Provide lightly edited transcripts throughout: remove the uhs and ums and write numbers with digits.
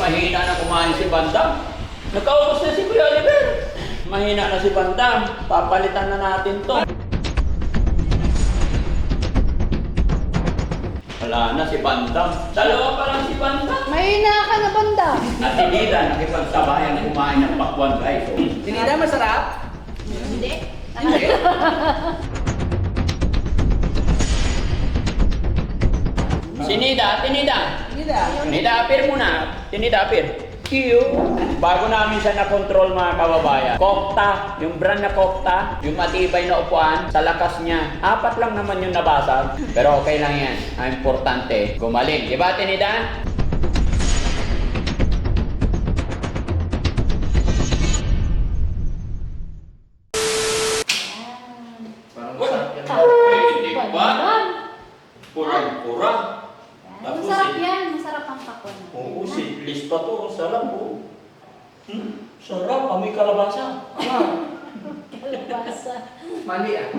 mahina na kumain si Bandam. Nagkaubos na si Kuya Oliver. Mahina na si Bandam. Papalitan na natin to. Wala na si Bandam. Dalawa pa lang si Bandam. Mahina ka na, banda. At si Nida, nakipagsabayan kumain ng pakwan, guys. Tinida, masarap? Hindi. Hindi. Si Nida. Nida, apir muna. Si Nida, apir. Bago namin siya na-control mga kababayan. Kokta, yung brand na Kokta, yung matibay na upuan, sa lakas niya. 4 lang naman yung nabasag. Pero okay lang yan. Ang importante, gumaling. Diba, Tinida? Parang masarap yan. Hindi ba? Kurang-kurang. Tapos Masarap yan. Masarap ang pakwan. Oo, seedless pa to. Sarap po. Sarap. Amoy kalabasa. Kalabasa. Mali ah.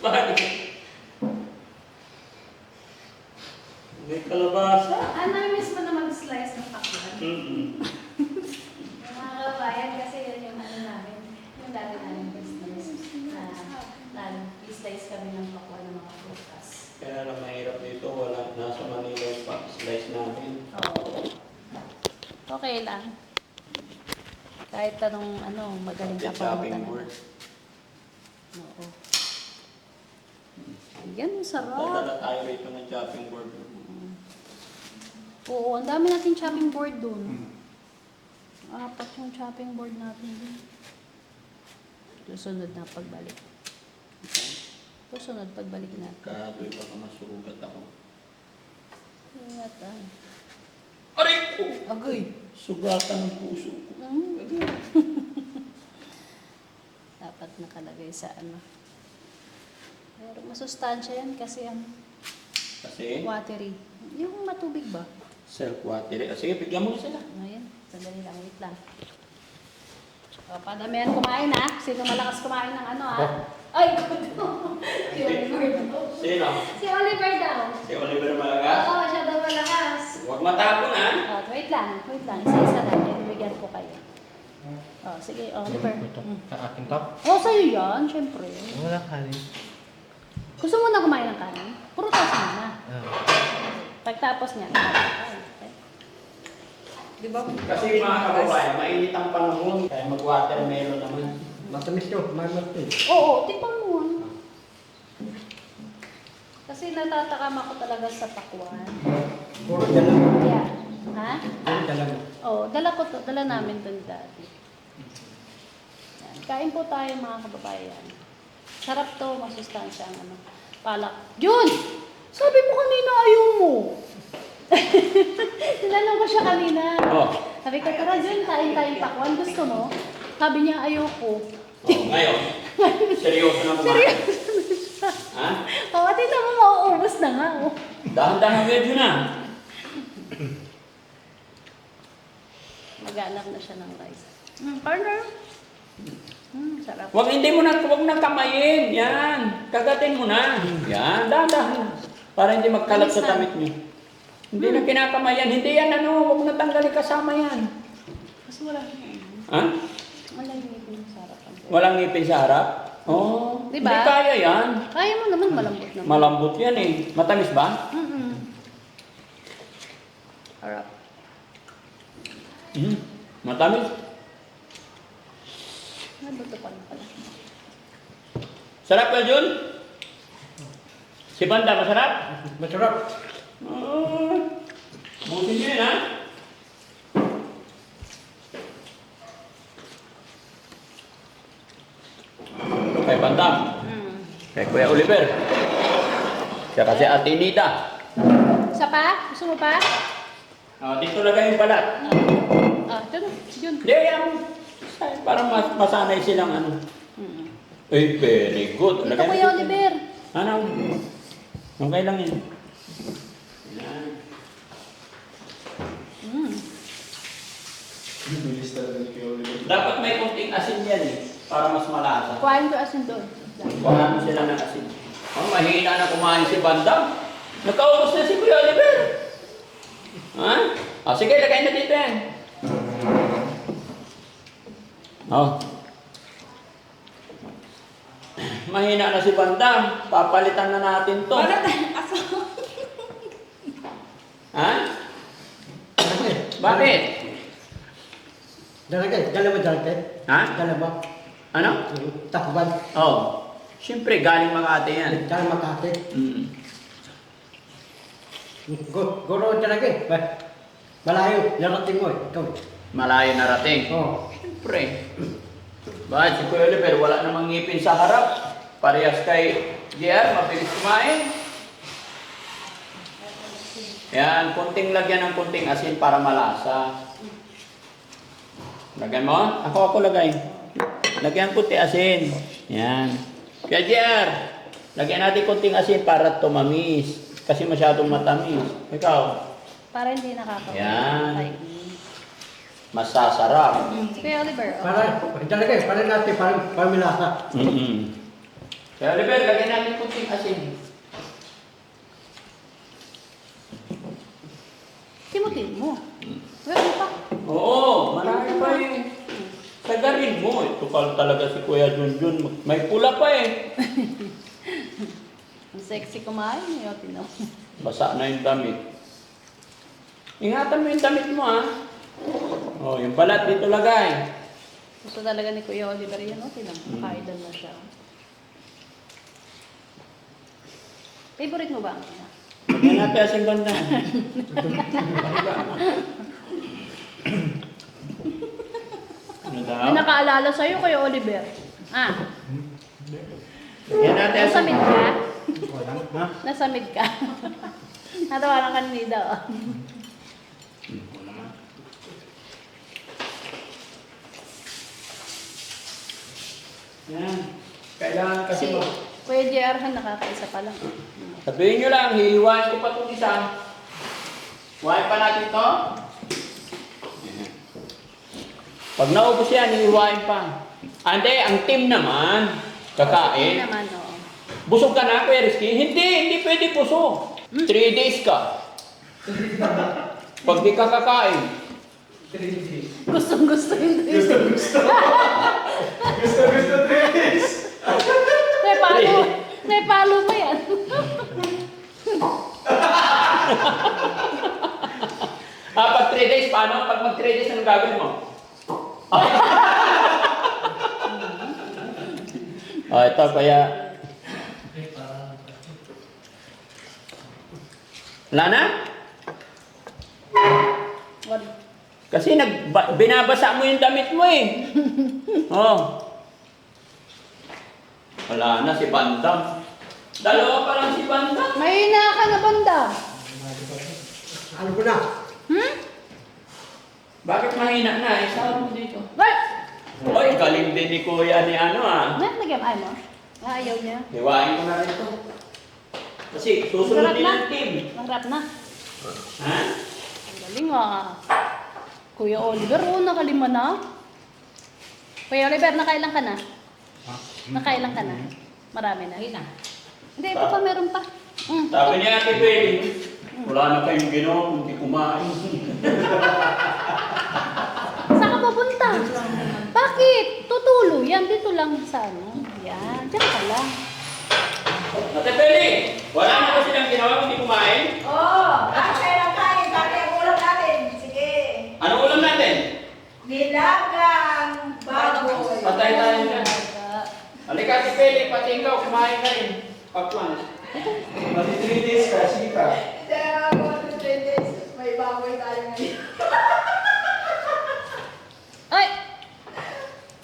Bakit? May kalabasa. Na-miss mo na mag-slice ng pakwan. Mga kabayan, kasi yun yung ano namin. Yung dati namin business na slice kami ng pakwan ng mga prutas. Kaya lang mahirap dito. Wala. Nasa Manila yung slice natin. Oo. Okay lang. Kahit anong magaling ka pa Chopping board. Oo. Ayan, sarap. Dadala tayo rito ng chopping board. Oo, ang dami nating chopping board dun. 4 yung chopping board natin dun. Susunod na pagbalik. Okay. Susunod pagbalik natin. Karadoy baka masugat ako. Ingat ah. Aray ko! Agoy! Sugatan ng puso ko. Dapat nakalagay sa ano. Pero masustansya yan kasi Kasi? watery. Yung matubig ba? Self-watery. Sige, bigyan mo na sila. Ayan, sandali lang, wait lang. O, padamihan kumain ha. Sino malakas kumain ng ano ha? Ay, si Oliver daw. Sino? Si Oliver daw. Si Oliver Malagas? Oo, siya daw malakas. Huwag matapon ha. O, wait lang. Isa-isa lang. Bibigyan ko kayo. O, sige, Oliver. Sa akin to? O, sa'yo yan, syempre. Wala kanin. Gusto mo na kumain ng kanin? Puro tayo na. Pagtapos niya. Okay. Di ba? Kasi mga kababayan, mainit ang panahon. Kaya mag-watermelon naman. Matamis yun, matamis. Oo, tikman mo ah. Kasi natatakam ako talaga sa pakwan. Puro dalang. Yeah. Ha? Puro dalang. Oo, dala namin dun dati. Yan. Kain po tayo mga kababayan. Sarap to, masustansya ang ano. Palak. Jun! Sabi mo kanina ayaw mo. Tinanong ko siya kanina. Oh. Sabi ko, tara Jun, kain tayong pakwan. Gusto mo? Sabi niya, ayoko. Ngayon, seryoso na kumain. Seryoso na siya. Ha? Oo, tingnan mo, mauubos na nga. Oh. Dahan-dahan medyo na. Maghanap na siya ng rice. Partner. Sarap. Huwag na kamayin. Yan. Kagatin mo na. Yan. Dahan-dahan. Para hindi magkalat sa damit niyo. Hindi na kinakamayan. Hindi yan ano. Huwag mo na tanggalin kasama yan. Kasi wala. Ha? Wala yung ngipin sa harap. Walang ngipin sa harap? Oo. Diba? Hindi kaya yan. Kaya mo naman, malambot naman. Malambot yan eh. Matamis ba? Harap. Matamis. Nabuto pa na pala. Sarap ka, Jun? Si Banda, masarap? Masarap. Buti niyo yun, ha? Kay Banda. Kay Kuya Oliver. Siya kasi Ate Nita. Isa pa? Gusto mo pa? Dito lagay yung balat. Ito na. Yun. Hindi, yan. Para masanay silang ano. Eh, very good. Ito Kuya Oliver. Ano? Okay lang yan. Yan. Bilis talaga ni Kuya Oliver. Dapat may konting asin yan eh. Para mas malasa. Kuhain ko asin doon. Kuhain mo sila ng asin. Mahina na kumain si Bandam. Nagkaubos na si Kuya Oliver. Ha? Sige, lagay na dito yan. Oh. Mahina na si Bandam. Papalitan na natin to. Wala tayong aso. Ha? Bakit? Dalagay, dala mo dalagay. Ha? Dala mo. Ano? Takban. Oh. Siyempre, galing Makati yan. Dala Makati. Mm. Guro dalagay. Malayo, narating mo eh. Ikaw. Malayo narating. Oo. Siyempre. Bakit si Kuya Oliver wala namang ngipin sa harap? Parehas kay JR, mabilis kumain. Yan, kunting lagyan ng kunting asin para malasa. Lagyan mo? Ako lagay. Lagyan kunting asin. Yan. Kaya JR, lagyan natin kunting asin para tumamis. Kasi masyadong matamis. Ikaw, Para hindi nakakawala. Yan. Ay. masasarap. Si Kuya Oliver, oh. Para, dalagay, para natin, para milasa. Kaya Oliver, lagyan natin kunting asin. Timutin mo. Meron pa. Oo, marami pa yung sagarin mo. Ito pala talaga si Kuya Junjun. May pula pa eh. Ang sexy kumain niyo, tinaw. Basa na yung damit. Ingatan mo yung damit mo ah. Oh, yung balat dito lagay. Gusto talaga ni Kuya Oliver yan, oh. Tinaw. Nakaidan na siya. Favorite mo ba? Lagyan natin asing banda. Ano daw? May nakaalala sa'yo, Kuya Oliver. Ah, Lagyan natin asing nasamid ka? Ha? Nasamid ka? Natawaran ka ni Nida, oh. Yan. Kailangan kasi Si Kuya JR Han, nakakaisa pa lang. Sabihin nyo lang, hihiwain ko pa itong isa. Hiwain pa natin ito. Pag naubos yan, hihiwain pa. Ande, ang team naman, Hindi kakain. naman, oo. Busog ka na, Kuya Rizky? Hindi pwede busog. 3 days ka. Pag di ka kakain. Gustong-gusto yun. Gusto 3 days. May palo mo yan. Pag 3 days, paano? Pag mag 3 days, anong gagawin mo? Ito kaya. Wala na? Kasi binabasa mo yung damit mo eh. Oh. Wala na si Bandam. Dalawa pa lang si Bandam. Mahina ka na, banda. Ano ko na? Bakit mahina na? Isaw mo dito. What? Oy, galing din ni Kuya ni ano ah. Nagyam ay mo? Ayaw niya. Hiwain ko na rin ito. Kasi susunod din ang team. Maharap na. Ha? Ang galing ah. Kuya Oliver, nakalima na. Kuya Oliver, nakailang ka na? Nakailang ka na? Marami na. Hindi, ito pa, meron pa. Sabi niya Ate Peli, wala na kayong ginawa kundi kumain. Saan ka pupunta? Bakit? Tutulo yan. Dito lang sa ano. Yan. Diyan ka lang. Ate Peli, wala na ba silang ginawa kundi kumain? Oo. Kain lang kain. Dati ang ulam natin. Sige. Anong ulam natin? Nilagang baboy. Patay tayo dyan. Halika Ate Peli, pati ikaw kumain ka rin. Pakwan. Pati 3 days ka, sige ka. Hindi ako 3 days. May baboy tayo ngayon. Ay!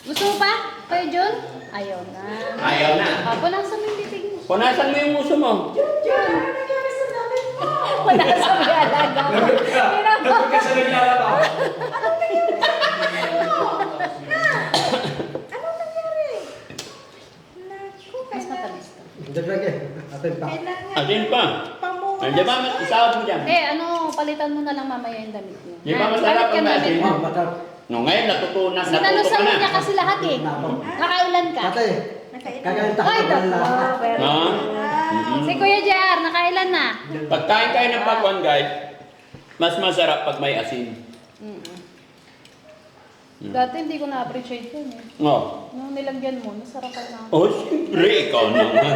Gusto mo pa? Kuya John? Ayaw na. Ayaw na. Punasan mo yung bibig mo. Punasan mo yung uso mo. Diyan, ano nangyari sa damit mo? Punasan mo yung alaga mo. Nagpag ka sa naglalaba. Anong nangyari? Naku, Mas matamis ka. Dalagay, atin pa. kailangan Asin pa. pamunas. Nandiyan ba? Isawad mo dyan. Palitan mo na lang mamaya yung damit mo. Di ba masarap Gamit ang yung damit asin mo. mo? Masarap. No, ngayon natuto ka Sinalusan na. niya kasi lahat eh. Nakaulan ka. Ate, Nakailan. kagaling Ay, tayo ng tatlo. lasa. Very Ha? good. Si Kuya JR, nakailan na? Pagkain kayo ng pakwan, guys, Mas masarap pag may asin. Mm-mm. Dati hindi ko na-appreciate yun eh. Oh. Nung nilagyan mo, nasarapan na ako. Oh, siyempre, ikaw naman.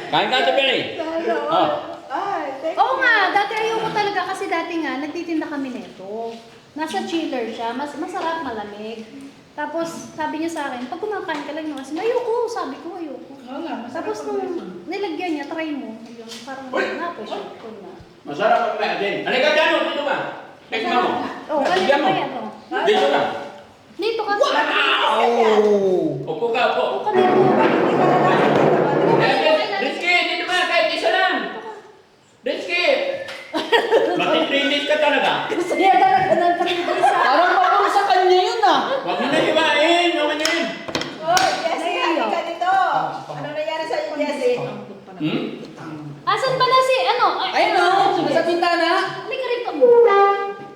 Kain ka, Tabeli. Oh. Ay, thank Oo nga, dati ayoko talaga kasi dati nga, nagtitinda kami nito. Nasa chiller siya, masarap, malamig. Tapos sabi niya sa akin, pag kumakain ka lang ng asin, ayoko, sabi ko ayoko. Tapos nung nilagyan niya, try mo. Yung parang na-appreciate ko na. Masarap pag may asin. Halika dyan, oh, dito ka. Tekma mo. Oh, kanina Bigyan mo. pa yan, oh. Dito ka. Dito ka. Upo ka, upo. Oh, kanina mo. Rizky, dito ka, kahit isa lang. Rizky! Mati-3 ka talaga. Kaya talaga ng kanina. Parang parang sa kanya yun ah. Huwag mo na hiwain, huwag mo na yun. Oh, Jessie, halika ka dito. Ano nangyari sa iyo, Jessie? Hmm? Asan pala si, ano? Ayun o, nasa bintana. Halika rito.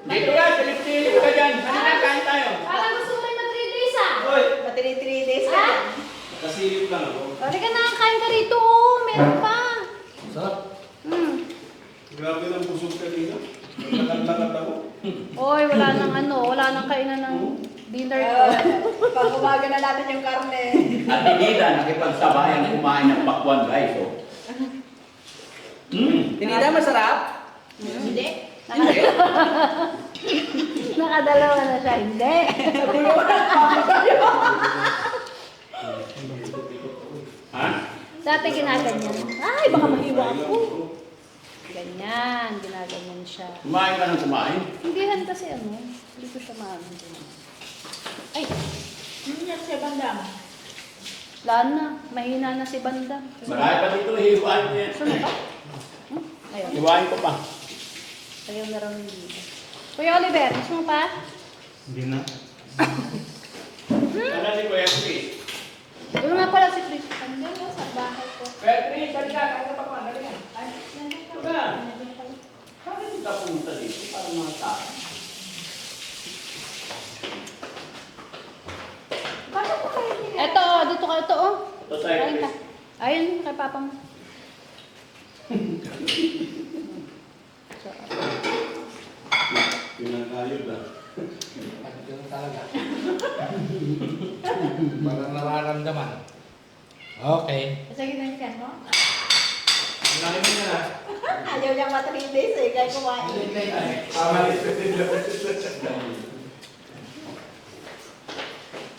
Dito ka, silip-silip ka dyan. Ano na, kain tayo. Parang gusto mo rin mag-3 days ah. Matini 3 days ka Ha? na. Kasilip lang ako. Halika na, kain ka rito. Oh, meron pa. Sarap. Grabe ng busog kanina. Naglakat ako. Oy, wala nang kainan ng dinner ko. Pag umaga na natin yung karne. At Tinida, nakipagsabayan kumain ng pakwan, guys. Oh. Tinida, masarap? Hindi. Nakadalawa na siya. Hindi. Ha? Dati ginaganyan. Ay, baka mahiwa ako. Ganyan, ginaganyan siya. Kumain ka ng kumain? Hindihan kasi ano, hindi ko siya maano. Ay, Ano niya siya bandang? wala na. Mahina na si Bandang. Marami pa dito, hiwain mo yan. Gusto mo ba? Ayun. Hiwain ko pa. Ayaw na raw hindi. Kuya Oliver, gusto mo pa? Hindi na. Ano si Kuya Chris? Doon nga pala si Chris. Ano mo sa bahay ko? Kuya Chris, dali ka, kain ka pakwan, dali ka. Ay, ito ka. Bakit ka pumunta dito? Parang mga tao. Bakit ko kayo hindi? Eto, dito ka, ito oh. Ito sa'yo, Kain ka. Chris. Ayun, kay papa mo. Pinakayod ah. Ganun talaga. Parang nararamdaman. Okay. Sige na yan, no? Ang laki mo na. Ayaw niyang matini days eh, kaya kumain.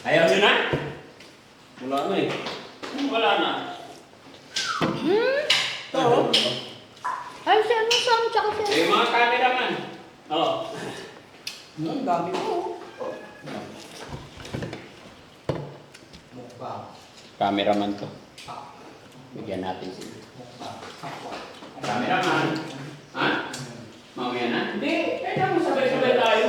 Ayaw nyo na? Wala na eh. Wala na. Oo. Ay, si ano, Sam, tsaka si... Yung mga cameraman. Oh. Ang dami mo. Mukbang. Cameraman to. Bigyan natin sila. Cameraman. Ha? Mamaya na? Hindi. Kaya mo sabay-sabay tayo.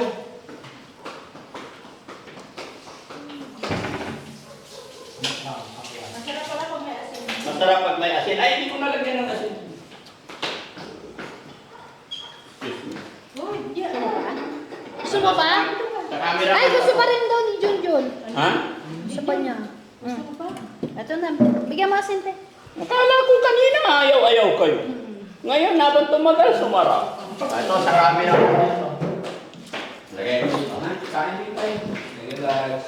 Masarap pala kung may asin. Masarap pag may asin. Ay, hindi ko nalagyan ng asin. Excuse me. Oh, yeah. Gusto mo pa? Sa camera. Ay, gusto pa rin daw ni Junjun. Ha? Gusto pa niya. Ito na, bigyan mo asin, te. Akala ko kanina ayaw-ayaw kayo. Ngayon, habang tumagal, sumarap. Ito, sa camera ko. Lagay mo dito, ha? Kain din tayo. Sige, guys.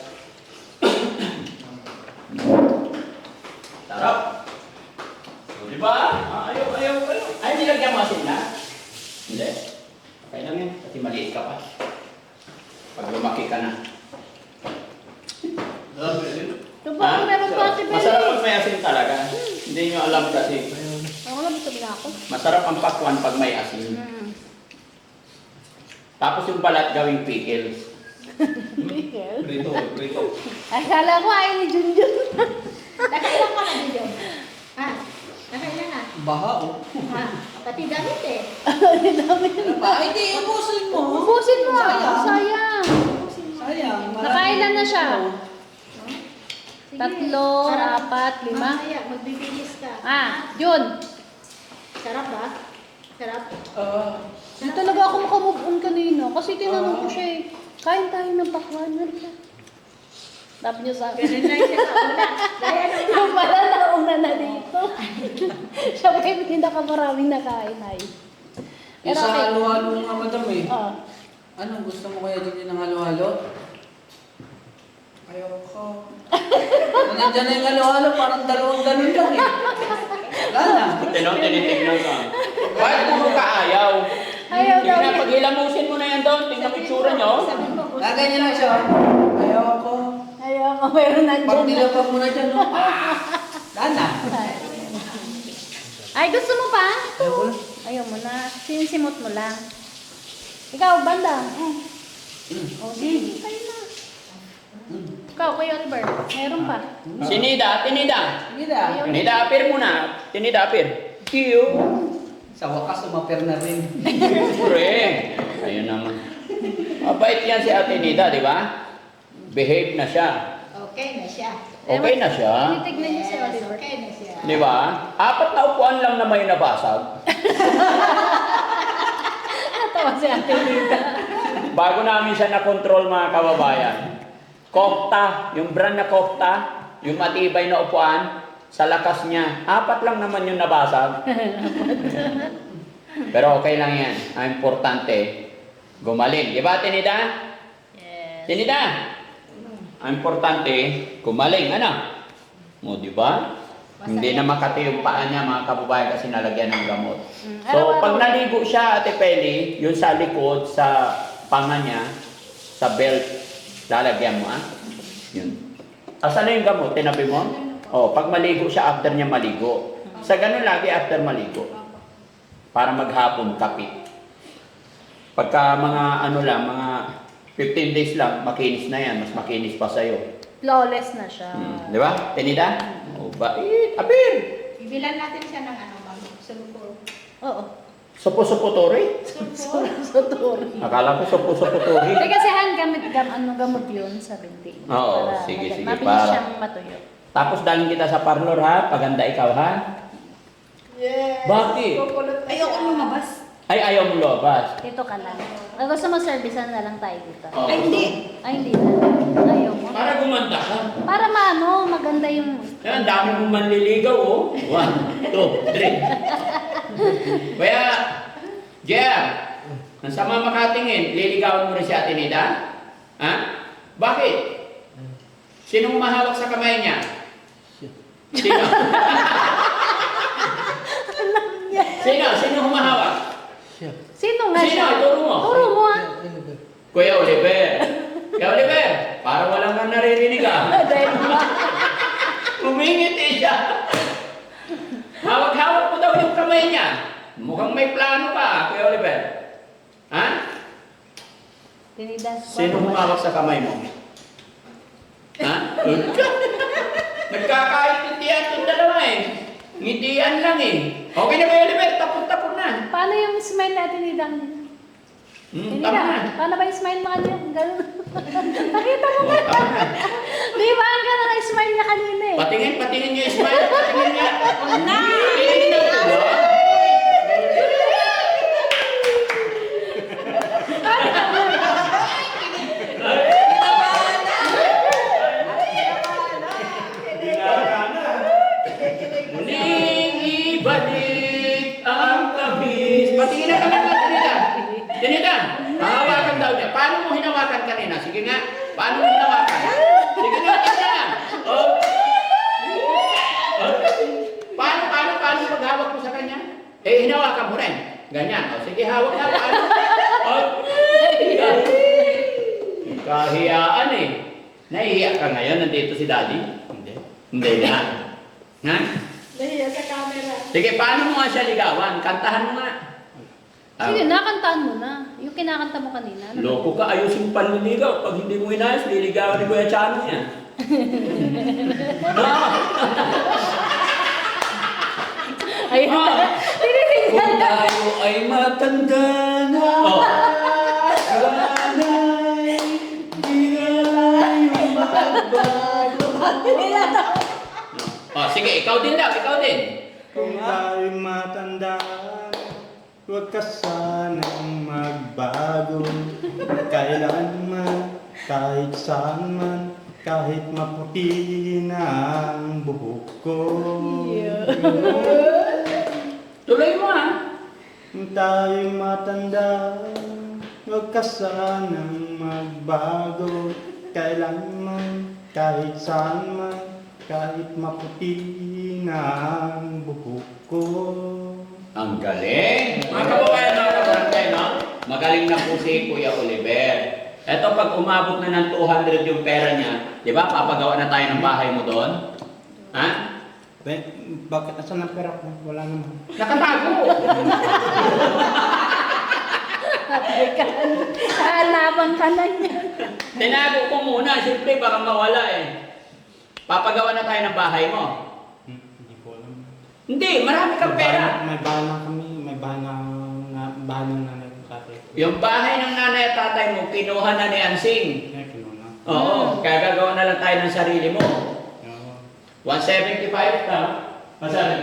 Sarap. Di ba? Ayaw-ayaw kayo. Ay, nilagyan mo asin na? Hindi. Okay lang yan. Kasi maliit ka pa. Pag lumaki ka na. Ito ba, meron pa si Beli. Masarap pag may asin talaga. Hindi nyo alam kasi. Ako lang, sabi na ako. Masarap ang pakwan pag may asin. Tapos yung balat gawing pickles. Miguel. Prito. Akala ko ayaw ni Junjun. Nakailang ka na dito? Ha? Nakailang ka? Baha oh. Ha? Pati damit eh. Ay, di, ubusin mo. Ubusin mo. Sayang. Sayang. Sayang. Nakailan na siya? Sige. 3, Sarap. 4, 5. Mamaya, magbibilis ka. Jun. Sarap ba? Sarap? Hindi talaga ako makamove on kanina. Kasi tinanong ko siya eh. Kain tayo ng pakwan. Sabi niya sa akin. Ganun lang siya sa una. Dahil ano Yung pala nauna na dito. Siya ba kayo hindi ka maraming nakain ay. Yung Pero sa okay. halo-halo nga, madam eh. Oo. Anong gusto mo kaya din ng halo-halo? Ayoko. Nandiyan na yung halo-halo, parang dalawang ganun lang eh. Wala na. Tinitignan ka. Bakit mo ka ayaw? Ayaw daw Tingnan, niya. pag hilamusin mo na yan doon, tingnan mo yung tsura nyo. Lagay niya lang siya. Ayoko. Ayaw ko, meron Pag nandyan. nilapag mo na dyan, no? Wala na. Ay, gusto mo pa? Ayoko na. Ayaw mo na. Sinisimot mo lang. Ikaw, banda. O, sige. Kayo na. Ikaw, Kuya Oliver. Meron pa. Sinida, tinida. Nida. Tinida, apir muna. Tinida, apir. Kiyo. Sa wakas, umapir na rin. Siyempre. Ayun naman. Mabait yan si Ate Nida, di ba? Behave na siya. Okay na siya. Okay na siya. Tinitignan niyo si Yes, Oliver. okay na siya. Di ba? 4 na upuan lang na may nabasag. Natawa si Ate Nita. Bago namin siya na-control mga kababayan. Kofta, yung brand na kofta, yung matibay na upuan, sa lakas niya, 4 lang naman yung nabasag. Pero okay lang yan. Ang importante, gumaling. Di ba, Tinida? Yes. Tinida? Ang importante, gumaling. Ano? O, di ba? Hindi na makati yung paa niya, mga kababayan, kasi nalagyan ng gamot. So, Araw-araw. pag naligo siya, Ate Peli, yung sa likod, sa panga niya, sa belt, lalagyan mo, ah. Yun. Asan na yung gamot? Tinabi mo? O, pag maligo siya, after niya maligo. Sa ganun lagi, after maligo. Para maghapon, kapit. Pagka mga ano lang, mga 15 days lang, makinis na yan. Mas makinis pa sa'yo. Flawless na siya. Di ba? Tinida? O, bait. Apir! Ibilan natin siya ng ano, ma'am. Sulfur. Oo. Supo-supo-tori? Sulfur. Sotori. Akala ko supo-supo-tori. Ay, kasi gamot yun sa binti. Oo, Para sige, sige, Mabilis para- siyang matuyo. Tapos dalhin kita sa parlor, ha? Paganda ikaw, ha? Yes. Bakit? Ayoko lumabas. Ay, ayaw mo lobas. Dito ka lang. Kung gusto mo, servicean na lang tayo dito. Oh. Ay, hindi. Ay, hindi na. Ayaw mo. Para gumanda ka. Para maano, maganda yung... Kaya ang dami mong manliligaw, oh. 1, 2, 3. Kaya, Jer, ang sama makatingin, liligawan mo rin si Ate Nida? Ha? Bakit? Sinong mahawak sa kamay niya? Sino? Sino humahawak? Sino nga Sino? siya? Turo mo. Turo mo ah. Kuya Oliver. Kuya Oliver, para walang kang naririnig, ah. Dahil ba? Humingiti siya. Hawak-hawak mo daw yung kamay niya. Mukhang may plano ka, Kuya Oliver. Ha? Tinidas. Sino humawak sa kamay mo? Ha? Nagkakaintindihan itong dalawa eh. Ngidian lang eh. Okay na, Kuya Oliver, tapon-tapon na. Paano yung smile natin ni Dang? Tama na. Paano ba yung smile mo kanina? Ganun. Nakita mo ba? Tama na. Di ba? Ang ganda ng smile niya kanina eh. Patingin niyo yung smile. Patingin niya. Patingin niyo. Muling ibalik ang tamis. Patingin na kami natin nila. Tinita, hawakan daw niya. Paano mo hinawakan kanina? Sige nga. Paano mo hinawakan? Sige nga, kanya. Oh. Oh. Paano maghawak mo sa kanya? Eh, hinawakan mo rin. Ganyan. Oh, sige, hawak na. Paano? Oh. Kahiyaan eh. Nahihiya ka ngayon, nandito si Daddy? Hindi. Hindi na. Ha? Nahiya sa camera. Sige, paano mo nga siya ligawan? Kantahan mo nga. Sige, nakantaan mo na. Yung kinakanta mo kanina. Ano? Loko ka, ayusin mo panliligaw. Pag hindi mo inayos, liligawan ni Kuya Chano yan. No! Ayun. Tinitingnan Kung ka. tayo ay matanda na, sana'y di na tayo magbago. Oh, sige, ikaw din daw, ikaw din. Kung tayo'y matanda, huwag ka sanang magbago. Kailanman, kahit saan man, kahit maputi na ang buhok ko. Tuloy mo ha. tayo'y matanda, huwag ka sanang magbago. Kailanman, kahit saan man, kahit maputi na ang buhok ko. Ang galing! Mga kababayan, mga kabarangay, no? Magaling na po si Kuya Oliver. Eto, pag umabot na ng 200 yung pera niya, di ba, papagawa na tayo ng bahay mo doon? Ha? Bakit asan ang pera ko? Wala naman. Nakatago! Halaban ka na niya. Tinago ko muna, siyempre baka mawala eh. Papagawa na tayo ng bahay mo. Hindi ko alam. Hindi, marami kang pera. May bahay na kami, may bahay na bahay ng nanay ko sa atin. Yung bahay ng nanay at tatay mo, kinuha na ni Ansing. Kaya kinuna. Oo, kaya gagawa na lang tayo ng sarili mo. Oo. 175 ka? Masabi?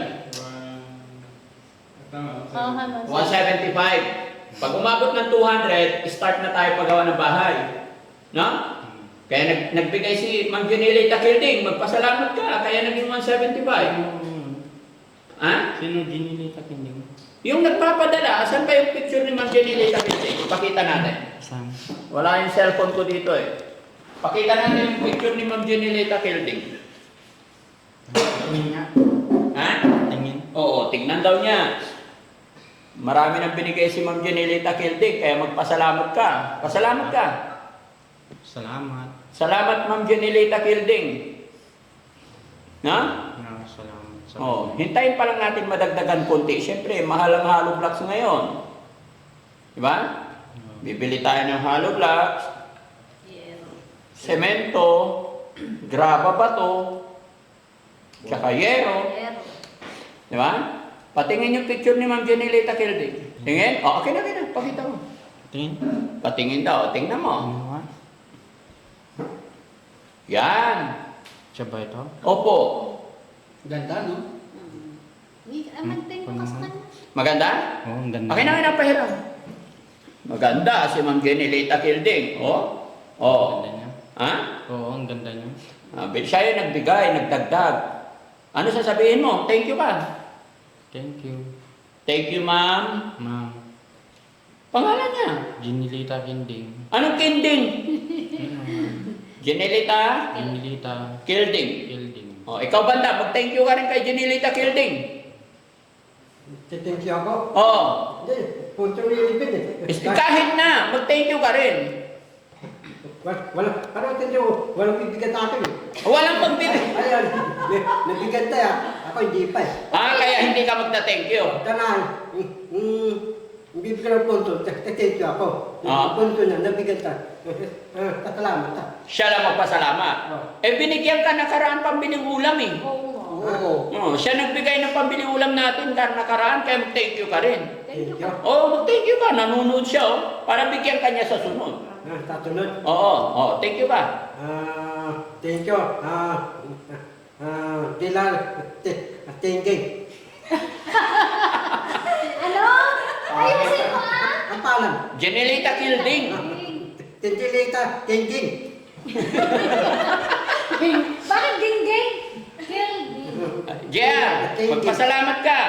Oo, Hamas. 175. Pag umabot ng 200, start na tayo paggawa ng bahay. No? Kaya nagbigay si Ma'am Janelita Kilding, magpasalamat ka, kaya naging 175. Ha? Sino ginilita kinding? Yung nagpapadala, saan ba yung picture ni Ma'am Janelita Kilding? Pakita natin. Saan? Wala yung cellphone ko dito eh. Pakita natin yung picture ni Ma'am Janelita Kilding. Tingin nga. Ha? Tingin. Oo, tingnan daw niya. Marami nang binigay si Ma'am Janelita Kilding, kaya magpasalamat ka. Pasalamat ka. Salamat. Salamat Ma'am Janelita Kilding. Na? Salamat. Oh, hintayin pa lang natin madagdagan konti. Siyempre, mahal ang hollow blocks ngayon. Di ba? Bibili tayo ng hollow blocks, semento, graba bato, tsaka yero. Di ba? Patingin yung picture ni Ma'am Janelita Kilding. Tingin? O, akin na. Pakita mo. Tingin. Patingin daw. Tingnan mo. Ano nga? Yan. Siya ba ito? Opo. Ganda, no? Amantay ko sa kanya. Maganda? Oo, ang ganda. Akin na pahiram. Maganda si Ma'am Janelita Kilding. Oh. Oh. Ang ganda niya. Ha? Oo, ang ganda niya. Siya yung nagbigay, nagdagdag. Ano sasabihin mo? Thank you ka. Thank you. Thank you, ma'am. Ma'am. Pangalan niya. Ginilita Kinding. Anong Kilding? Janelita Ginilita Kilding. Kilding. Oh, ikaw banda, mag-thank you ka rin kay Janelita Kilding. Thank you ako. Oh. Hindi, punto nilipin eh. Kahit na, mag-thank you ka rin. Parang thank you, walang bibigyan sa akin eh. Walang pagbibig. Ayan, nabigyan tayo. Ako hindi pa eh. Kaya hindi ka magta-thank you. Tanaan, bibigyan ng punto, thank you ako. Ah. Punto na, nabigyan tayo. Salamat ta. Siya lang magpasalamat. Binigyan ka nakaraan pambiling ulam eh. Oo. Siya nagbigay ng pambiling ulam natin nakaraan, kaya mag-thank you ka rin. Thank you. Mag-thank you ka. Nanonood siya para bigyan ka niya sa sunod. Tatunod. Oo. Thank you ka. Thank you. Dilal, tingking. Ano? Ayusin mo ah! Ang palang. Janelita Kilding. Tintilita, tingking. Bakit gingging? Jer, magpasalamat ka.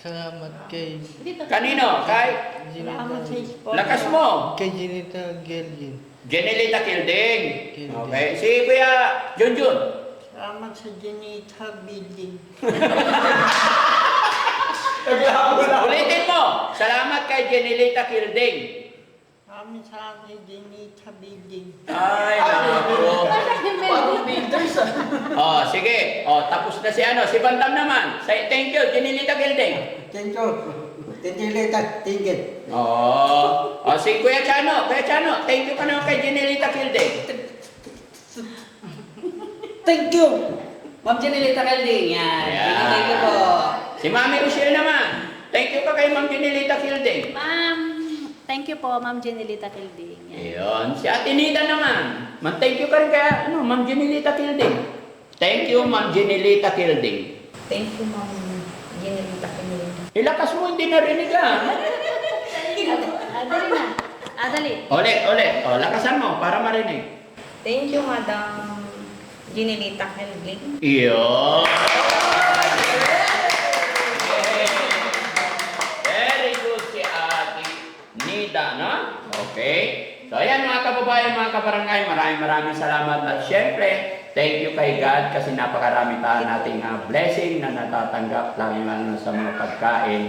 Salamat kay Kanino? Kay? Lakas mo. kay Ginita Gelgin. Janelita Kilding. Kilding. Okay. Si Kuya Junjun. Salamat sa Ginita Building. Ulitin mo. Salamat kay Janelita Kilding. Salamat sa Ginita Building. Ay, naku. Parang Peters ah. Sige. Tapos na si Bantam naman. Say thank you, Janelita Kilding. Thank you. Tintilita, tingking. Si Kuya Chano, thank you ka naman kay Janelita Kilding. Thank you! Ma'am Janelita Kilding. Yan. Ayan. Thank you po. Si Mami Rochelle naman. Thank you ka kay Ma'am Janelita Kilding. Ma'am, thank you po, Ma'am Janelita Kilding. Ayun. Si Ate Nita naman. Thank you ka rin kay Ma'am Janelita Kilding. Thank you, Ma'am Janelita Kilding. Thank you, Ma'am Ginelita Kilding. Ilakas mo, hindi narinig ah. Dali na. Dali. Ulit. Lakasan mo para marinig. Thank you, Madam Ginelita Kilding. Iyo. Very good Okay? So ayan mga kababayan, mga kabarangay, maraming salamat. At syempre, thank you kay God kasi napakarami nating blessing na natatanggap lalo sa mga pagkain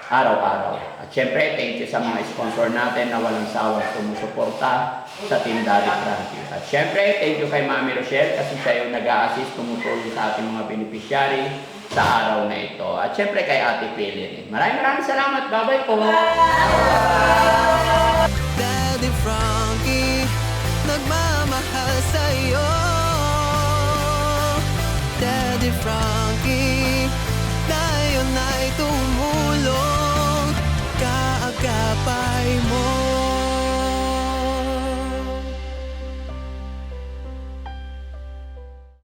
araw-araw. At syempre, thank you sa mga sponsor natin na walang sawang sumusuporta sa Team Daddy Frankie. At syempre, thank you kay Mami Rochelle kasi siya yung nag-a-assist, tumutulong sa ating mga beneficiary sa araw na ito. At syempre kay Ate Pili. Maraming salamat. Bye-bye po. Daddy Frankie, nagmamahal sa'yo. Daddy Frankie, tayo na'y tumulong.